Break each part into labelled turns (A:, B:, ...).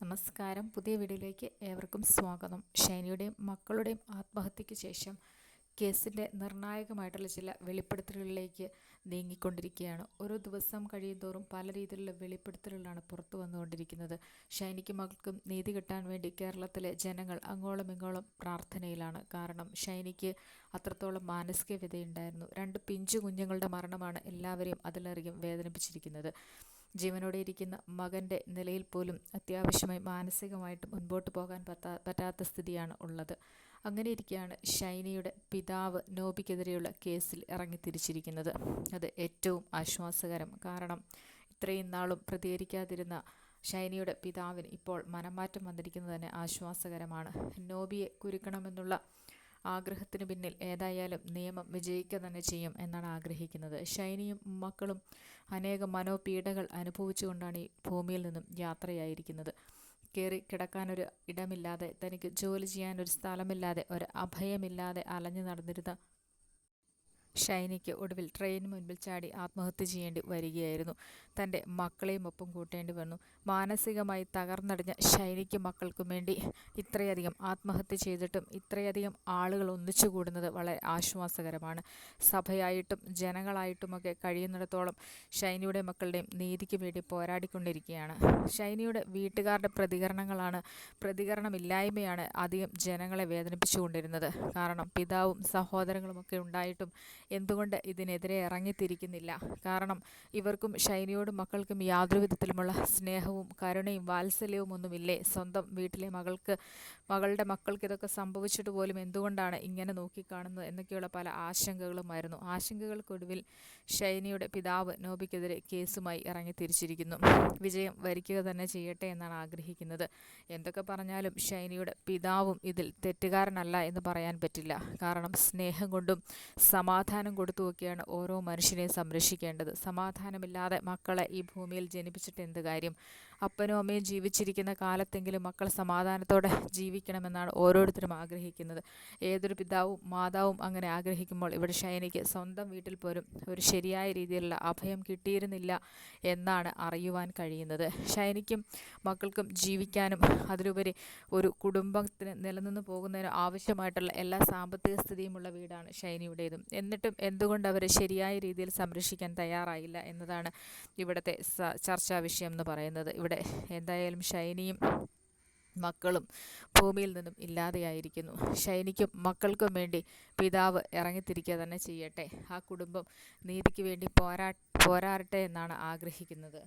A: നമസ്കാരം. പുതിയ വീഡിയോയിലേക്ക് ഏവർക്കും സ്വാഗതം. ഷൈനിയുടെയും മക്കളുടെയും ആത്മഹത്യയ്ക്ക് ശേഷം കേസിൻ്റെ നിർണായകമായിട്ടുള്ള ചില വെളിപ്പെടുത്തലുകളിലേക്ക് നീങ്ങിക്കൊണ്ടിരിക്കുകയാണ്. ഓരോ ദിവസം കഴിയുന്തോറും പല രീതിയിലുള്ള വെളിപ്പെടുത്തലുകളാണ് പുറത്തു വന്നുകൊണ്ടിരിക്കുന്നത്. ഷൈനിക്കും മകൾക്കും നീതി കിട്ടാൻ വേണ്ടി കേരളത്തിലെ ജനങ്ങൾ അങ്ങോളം ഇങ്ങോളം പ്രാർത്ഥനയിലാണ്. കാരണം ഷൈനിക്ക് അത്രത്തോളം മാനസിക വ്യതയുണ്ടായിരുന്നു. 2 പിഞ്ചു കുഞ്ഞുങ്ങളുടെ മരണമാണ് എല്ലാവരെയും അതിലധികം വേദനിപ്പിച്ചിരിക്കുന്നത്. ജീവനോടെ ഇരിക്കുന്ന മകൻ്റെ നിലയിൽ പോലും അത്യാവശ്യമായി മാനസികമായിട്ട് മുൻപോട്ട് പോകാൻ പറ്റാത്ത സ്ഥിതിയാണ് ഉള്ളത്. അങ്ങനെ ഇരിക്കെയാണ് ഷൈനിയുടെ പിതാവ് നോബിക്കെതിരെയുള്ള കേസിൽ ഇറങ്ങിത്തിരിച്ചിരിക്കുന്നത്. അത് ഏറ്റവും ആശ്വാസകരം. കാരണം ഇത്രയും നാളും പ്രതികരിക്കാതിരുന്ന ഷൈനിയുടെ പിതാവിന് ഇപ്പോൾ മനംമാറ്റം വന്നിരിക്കുന്നത് തന്നെ ആശ്വാസകരമാണ്. നോബിയെ കുരുക്കണമെന്നുള്ള ആഗ്രഹത്തിന് പിന്നിൽ ഏതായാലും നിയമം വിജയിക്കുക തന്നെ ചെയ്യും എന്നാണ് ആഗ്രഹിക്കുന്നത്. ഷൈനിയും മക്കളും അനേകം മനോപീഡകൾ അനുഭവിച്ചുകൊണ്ടാണ് ഈ ഭൂമിയിൽ നിന്നും യാത്രയായിരിക്കുന്നത്. കയറി കിടക്കാനൊരു ഇടമില്ലാതെ, തനിക്ക് ജോലി ചെയ്യാനൊരു സ്ഥലമില്ലാതെ, ഒരു അഭയമില്ലാതെ അലഞ്ഞു നടന്നിരുന്ന ഷൈനിക്ക് ഒടുവിൽ ട്രെയിൻ മുൻപിൽ ചാടി ആത്മഹത്യ ചെയ്യേണ്ടി വരികയായിരുന്നു. തൻ്റെ മക്കളെയും ഒപ്പം കൂട്ടേണ്ടി വന്നു. മാനസികമായി തകർന്നടിഞ്ഞ ഷൈനിക്കും മക്കൾക്കും വേണ്ടി ഇത്രയധികം ആത്മഹത്യ ചെയ്തിട്ടും ഇത്രയധികം ആളുകൾ ഒന്നിച്ചു കൂടുന്നത് വളരെ ആശ്വാസകരമാണ്. സഭയായിട്ടും ജനങ്ങളായിട്ടുമൊക്കെ കഴിയുന്നിടത്തോളം ഷൈനിയുടെ മക്കളുടെയും നീതിക്ക് വേണ്ടി പോരാടിക്കൊണ്ടിരിക്കുകയാണ്. ഷൈനിയുടെ വീട്ടുകാരുടെ പ്രതികരണമില്ലായ്മയാണ് അധികം ജനങ്ങളെ വേദനിപ്പിച്ചുകൊണ്ടിരുന്നത്. കാരണം പിതാവും സഹോദരങ്ങളുമൊക്കെ ഉണ്ടായിട്ടും എന്തുകൊണ്ട് ഇതിനെതിരെ ഇറങ്ങിത്തിരിക്കുന്നില്ല? കാരണം ഇവർക്കും ഷൈനിയോടും മക്കൾക്കും യാതൊരു വിധത്തിലുമുള്ള സ്നേഹവും കരുണയും വാത്സല്യവും ഒന്നുമില്ലേ? സ്വന്തം വീട്ടിലെ മകളുടെ മക്കൾക്ക് ഇതൊക്കെ സംഭവിച്ചിട്ട് പോലും എന്തുകൊണ്ടാണ് ഇങ്ങനെ നോക്കിക്കാണുന്നത് എന്നൊക്കെയുള്ള പല ആശങ്കകളുമായിരുന്നു. ആശങ്കകൾക്കൊടുവിൽ ഷൈനിയുടെ പിതാവ് നോബിക്കെതിരെ കേസുമായി ഇറങ്ങിത്തിരിച്ചിരിക്കുന്നു. വിജയം വരിക്കുക തന്നെ ചെയ്യട്ടെ എന്നാണ് ആഗ്രഹിക്കുന്നത്. എന്തൊക്കെ പറഞ്ഞാലും ഷൈനിയുടെ പിതാവും ഇതിൽ തെറ്റുകാരനല്ല എന്ന് പറയാൻ പറ്റില്ല. കാരണം സ്നേഹം കൊണ്ടും സമാധാനം കൊടുത്തുമൊക്കെയാണ് ഓരോ മനുഷ്യനെയും സംരക്ഷിക്കേണ്ടത്. സമാധാനമില്ലാതെ മക്കളെ ഈ ഭൂമിയിൽ ജനിപ്പിച്ചിട്ട് എന്ത് കാര്യം? അപ്പനും അമ്മയും ജീവിച്ചിരിക്കുന്ന കാലത്തെങ്കിലും മക്കൾ സമാധാനത്തോടെ ജീവിക്കണമെന്നാണ് ഓരോരുത്തരും ആഗ്രഹിക്കുന്നത്. ഏതൊരു പിതാവും മാതാവും അങ്ങനെ ആഗ്രഹിക്കുമ്പോൾ ഇവിടെ ഷൈനിക്ക് സ്വന്തം വീട്ടിൽ പോലും ഒരു ശരിയായ രീതിയിലുള്ള അഭയം കിട്ടിയിരുന്നില്ല എന്നാണ് അറിയുവാൻ കഴിയുന്നത്. ഷൈനിക്കും മക്കൾക്കും ജീവിക്കാനും അതിലുപരി ഒരു കുടുംബത്തിന് നിലനിന്ന് പോകുന്നതിന് ആവശ്യമായിട്ടുള്ള എല്ലാ സാമ്പത്തിക സ്ഥിതിയുമുള്ള വീടാണ് ഷൈനിയുടേതും. എന്നിട്ടും എന്തുകൊണ്ട് അവരെ ശരിയായ രീതിയിൽ സംരക്ഷിക്കാൻ തയ്യാറായില്ല എന്നതാണ് ഇവിടുത്തെ ചർച്ചാ വിഷയം എന്ന് പറയുന്നത്. ഇവിടെ എന്തായാലും ഷൈനിയും മക്കളും ഭൂമിയിൽ നിന്നും ഇല്ലാതെയായിരിക്കുന്നു. ഷൈനിക്കും മക്കൾക്കും വേണ്ടി പിതാവ് ഇറങ്ങിത്തിരിക്കുക തന്നെ ചെയ്യട്ടെ. ആ കുടുംബം നീതിക്ക് വേണ്ടി പോരാടട്ടെ എന്നാണ് ആഗ്രഹിക്കുന്നത്.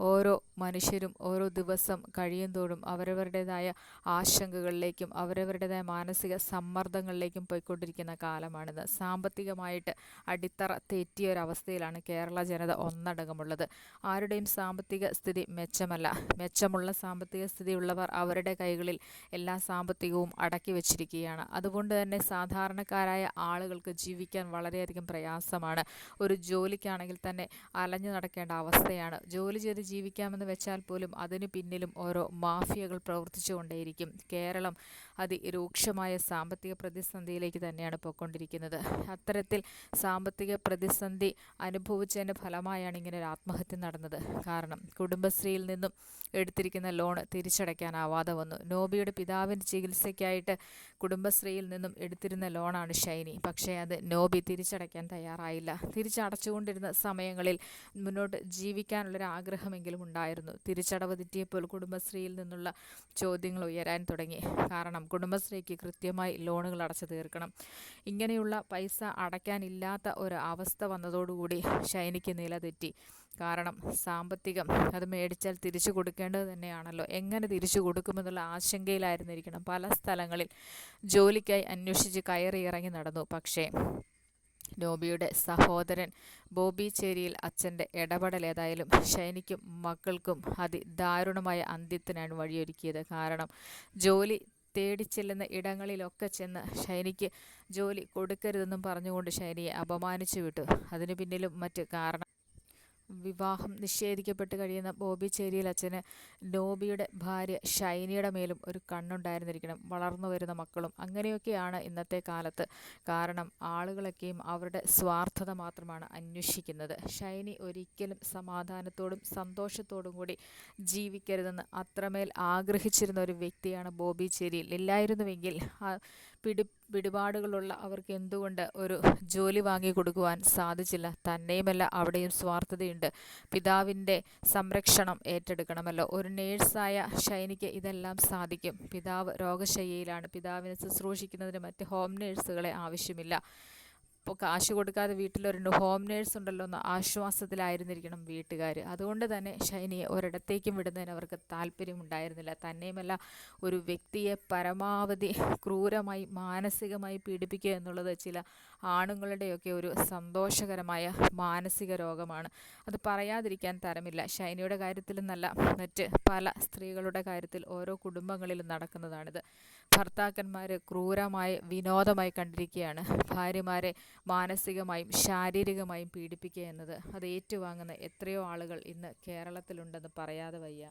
A: ഓരോ മനുഷ്യരും ഓരോ ദിവസം കഴിയുന്തോറും അവരവരുടേതായ ആശങ്കകളിലേക്കും അവരവരുടേതായ മാനസിക സമ്മർദ്ദങ്ങളിലേക്കും പോയിക്കൊണ്ടിരിക്കുന്ന കാലമാണിത്. സാമ്പത്തികമായിട്ട് അടിത്തറ തെറ്റിയ ഒരവസ്ഥയിലാണ് കേരള ജനത ഒന്നടങ്കമുള്ളത്. ആരുടെയും സാമ്പത്തിക സ്ഥിതി മെച്ചമല്ല. മെച്ചമുള്ള സാമ്പത്തിക സ്ഥിതിയുള്ളവർ അവരുടെ കൈകളിൽ എല്ലാ സാമ്പത്തികവും അടക്കി വച്ചിരിക്കുകയാണ്. അതുകൊണ്ട് തന്നെ സാധാരണക്കാരായ ആളുകൾക്ക് ജീവിക്കാൻ വളരെയധികം പ്രയാസമാണ്. ഒരു ജോലിക്കാണെങ്കിൽ തന്നെ അലഞ്ഞു നടക്കേണ്ട അവസ്ഥയാണ്. ജോലി ചെയ്ത് ജീവിക്കാമെന്ന് വെച്ചാൽ പോലും അതിന് പിന്നിലും ഓരോ മാഫിയകൾ പ്രവർത്തിച്ചു കൊണ്ടേയിരിക്കും. കേരളം അതിരൂക്ഷമായ സാമ്പത്തിക പ്രതിസന്ധിയിലേക്ക് തന്നെയാണ് പോയിക്കൊണ്ടിരിക്കുന്നത്. അത്തരത്തിൽ സാമ്പത്തിക പ്രതിസന്ധി അനുഭവിച്ചതിൻ്റെ ഫലമായാണ് ഇങ്ങനെ ഒരു ആത്മഹത്യ നടന്നത്. കാരണം കുടുംബശ്രീയിൽ നിന്നും എടുത്തിരിക്കുന്ന ലോൺ തിരിച്ചടയ്ക്കാനാവാതെ വന്നു. നോബിയുടെ പിതാവിൻ്റെ ചികിത്സയ്ക്കായിട്ട് കുടുംബശ്രീയിൽ നിന്നും എടുത്തിരുന്ന ലോണാണ് ഷൈനി. പക്ഷേ അത് നോബി തിരിച്ചടയ്ക്കാൻ തയ്യാറായില്ല. തിരിച്ചടച്ചുകൊണ്ടിരുന്ന സമയങ്ങളിൽ മുന്നോട്ട് ജീവിക്കാനുള്ളൊരാഗ്രഹമെങ്കിലും ഉണ്ടായിരുന്നു. തിരിച്ചടവ് തെറ്റിയപ്പോൾ കുടുംബശ്രീയിൽ നിന്നുള്ള ചോദ്യങ്ങൾ ഉയരാൻ തുടങ്ങി. കാരണം കുടുംബശ്രീക്ക് കൃത്യമായി ലോണുകൾ അടച്ചു തീർക്കണം. ഇങ്ങനെയുള്ള പൈസ അടയ്ക്കാനില്ലാത്ത ഒരു അവസ്ഥ വന്നതോടുകൂടി ഷൈനിക്ക് നില തെറ്റി. കാരണം സാമ്പത്തികം അത് മേടിച്ചാൽ തിരിച്ചു കൊടുക്കേണ്ടത് തന്നെയാണല്ലോ. എങ്ങനെ തിരിച്ചു കൊടുക്കുമെന്നുള്ള ആശങ്കയിലായിരുന്നിരിക്കണം. പല സ്ഥലങ്ങളിൽ ജോലിക്കായി അന്വേഷിച്ച് കയറി ഇറങ്ങി നടന്നു. പക്ഷേ നോബിയുടെ സഹോദരൻ ബോബി ചേരിയിൽ അച്ഛൻ്റെ ഇടപെടൽ ഏതായാലും ഷൈനിക്കും മക്കൾക്കും അതിദാരുണമായ അന്ത്യത്തിനാണ് വഴിയൊരുക്കിയത്. കാരണം ജോലി തേടിച്ചെല്ലുന്ന ഇടങ്ങളിലൊക്കെ ചെന്ന് ഷൈനിക്ക് ജോലി കൊടുക്കരുതെന്നും പറഞ്ഞുകൊണ്ട് ഷൈനിയെ അപമാനിച്ചു വിട്ടു. അതിനു പിന്നിലും മറ്റ് കാരണം വിവാഹം നിഷേധിക്കപ്പെട്ട് കഴിയുന്ന ബോബി ചേരിയിൽ അച്ഛന് നോബിയുടെ ഭാര്യ ഷൈനിയുടെ മേലും ഒരു കണ്ണുണ്ടായിരുന്നിരിക്കണം, വളർന്നു വരുന്ന മക്കളും. അങ്ങനെയൊക്കെയാണ് ഇന്നത്തെ കാലത്ത്. കാരണം ആളുകളൊക്കെയും അവരുടെ സ്വാർത്ഥത മാത്രമാണ് അന്വേഷിക്കുന്നത്. ഷൈനി ഒരിക്കലും സമാധാനത്തോടും സന്തോഷത്തോടും കൂടി ജീവിക്കരുതെന്ന് അത്രമേൽ ആഗ്രഹിച്ചിരുന്ന ഒരു വ്യക്തിയാണ് ബോബി ചേരിയിൽ. ഇല്ലായിരുന്നുവെങ്കിൽ പിടിപാടുകളുള്ള അവർക്ക് എന്തുകൊണ്ട് ഒരു ജോലി വാങ്ങിക്കൊടുക്കുവാൻ സാധിച്ചില്ല? തന്നെയുമല്ല, അവിടെയും സ്വാർത്ഥതയുണ്ട്. പിതാവിൻ്റെ സംരക്ഷണം ഏറ്റെടുക്കണമല്ലോ. ഒരു നേഴ്സായ ഷൈനിക്ക് ഇതെല്ലാം സാധിക്കും. പിതാവ് രോഗശയ്യയിലാണ്. പിതാവിനെ ശുശ്രൂഷിക്കുന്നതിന് മറ്റ് ഹോം നേഴ്സുകളെ ആവശ്യമില്ല. ഇപ്പോൾ കാശ് കൊടുക്കാതെ വീട്ടിലൊരു ഹോം നേഴ്സ് ഉണ്ടല്ലോ എന്ന ആശ്വാസത്തിലായിരുന്നിരിക്കണം വീട്ടുകാർ. അതുകൊണ്ട് തന്നെ ഷൈനിയെ ഒരിടത്തേക്കും വിടുന്നതിന് അവർക്ക് താല്പര്യമുണ്ടായിരുന്നില്ല. തന്നെയുമല്ല, ഒരു വ്യക്തിയെ പരമാവധി ക്രൂരമായി മാനസികമായി പീഡിപ്പിക്കുക എന്നുള്ളത് ചില ആണുങ്ങളുടെയൊക്കെ ഒരു സന്തോഷകരമായ മാനസിക രോഗമാണ്. അത് പറയാതിരിക്കാൻ തരമില്ല. ഷൈനിയുടെ കാര്യത്തിലെന്നല്ല, മറ്റ് പല സ്ത്രീകളുടെ കാര്യത്തിൽ ഓരോ കുടുംബങ്ങളിലും നടക്കുന്നതാണിത്. ഭർത്താക്കന്മാർ ക്രൂരമായ വിനോദമായി കണ്ടിരിക്കുകയാണ് ഭാര്യമാരെ മാനസികമായും ശാരീരികമായും പീഡിപ്പിക്കുക എന്നത്. അത് ഏറ്റുവാങ്ങുന്ന എത്രയോ ആളുകൾ ഇന്ന് കേരളത്തിലുണ്ടെന്ന് പറയാതെ വയ്യ.